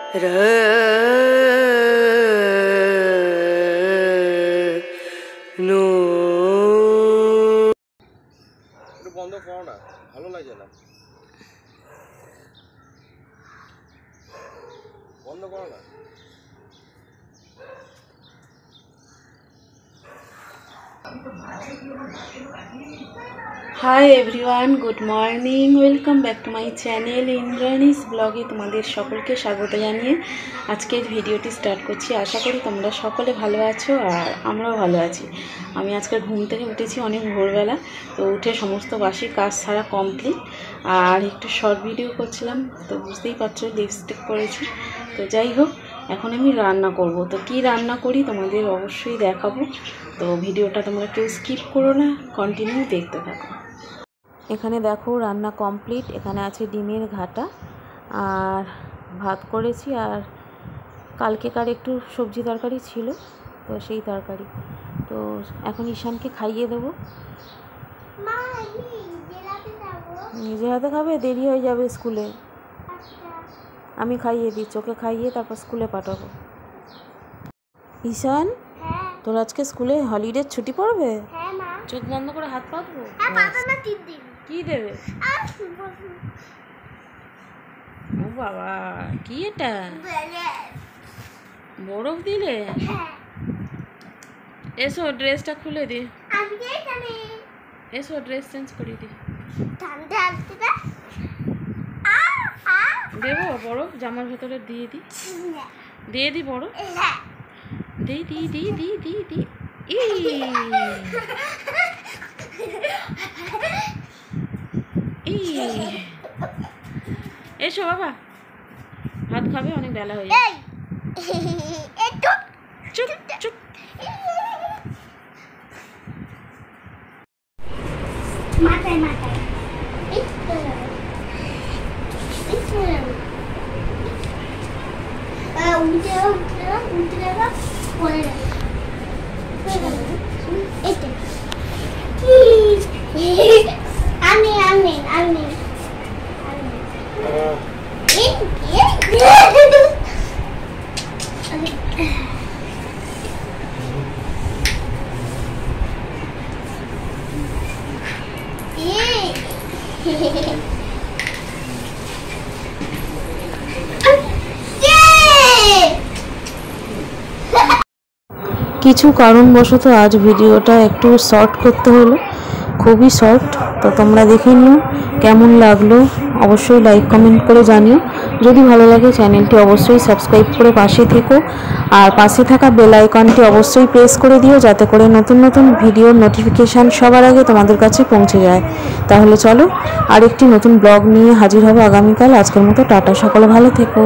No একটু বন্ধ করো না, ভালো লাগে না, বন্ধ করো না। Hi everyone, good morning, welcome back to my channel Indrani's ব্লগে তোমাদের সকলকে স্বাগত জানিয়ে আজকের ভিডিওটি স্টার্ট করছি। আশা করি তোমরা সকলে ভালো আছো আর আমরাও ভালো আছি। আমি আজকে ঘুম থেকে উঠেছি অনেক ভোরবেলা, তো উঠে সমস্ত বাসি কাজ সারা কমপ্লিট আর একটু শর্ট ভিডিও করছিলাম, তো বুঝতেই পারছো লিপস্টিক পরেছি। তো যাই হোক, এখন আমি রান্না করব, তো কি রান্না করি তোমাদের অবশ্যই দেখাবো। তো ভিডিওটা তোমরা কেউ স্কিপ করো না, কন্টিনিউ দেখতে থাকো। এখানে দেখো রান্না কমপ্লিট। এখানে আছে ডিমের ঘাটা আর ভাত করেছি, আর কালকেকার একটু সবজি তরকারি ছিল, তো সেই তরকারি। তো এখন ঈশানকে খাইয়ে দেবো। নিজে হাতে খাবে? দেরি হয়ে যাবে স্কুলে। আমি খাইয়ে দিচ্ছি, ওকে খাইয়ে তারপর স্কুলে পাঠাবো। ঈশান, তোর আজকে স্কুলে হলিডে ছুটি পড়বে? চোখ বন্ধ করে হাত পাতবো? কি দেবে? ও বাবা, কি এটা? বরফ দিলে? এসো ড্রেসটা খুলে দি, এসো ড্রেস চেঞ্জ করে দি। দেবো বরফ জামার ভেতরে? দিয়ে দি, দিয়ে দি বরফ, দি দি দি দি দি দি। এসো বাবা, ভাত খাবে, অনেক বেলা হয়ে যায়। চুপ চুপ। কিছু কারণবশত আজ ভিডিওটা একটু শর্ট করতে হলো, খুবই শর্ট। তো তোমরা দেখে নিও, কেমন লাগলো অবশ্যই লাইক কমেন্ট করে জানিও। যদি ভালো লাগে চ্যানেলটি অবশ্যই সাবস্ক্রাইব করে পাশে থেকো, আর পাশে থাকা বেল আইকনটি অবশ্যই প্রেস করে দিও, যাতে করে নতুন নতুন ভিডিওর নোটিফিকেশান সবার আগে তোমাদের কাছে পৌঁছে যায়। তাহলে চলো, আরেকটি নতুন ব্লগ নিয়ে হাজির হবে আগামীকাল। আজকের মতো টাটা, সকলে ভালো থেকো।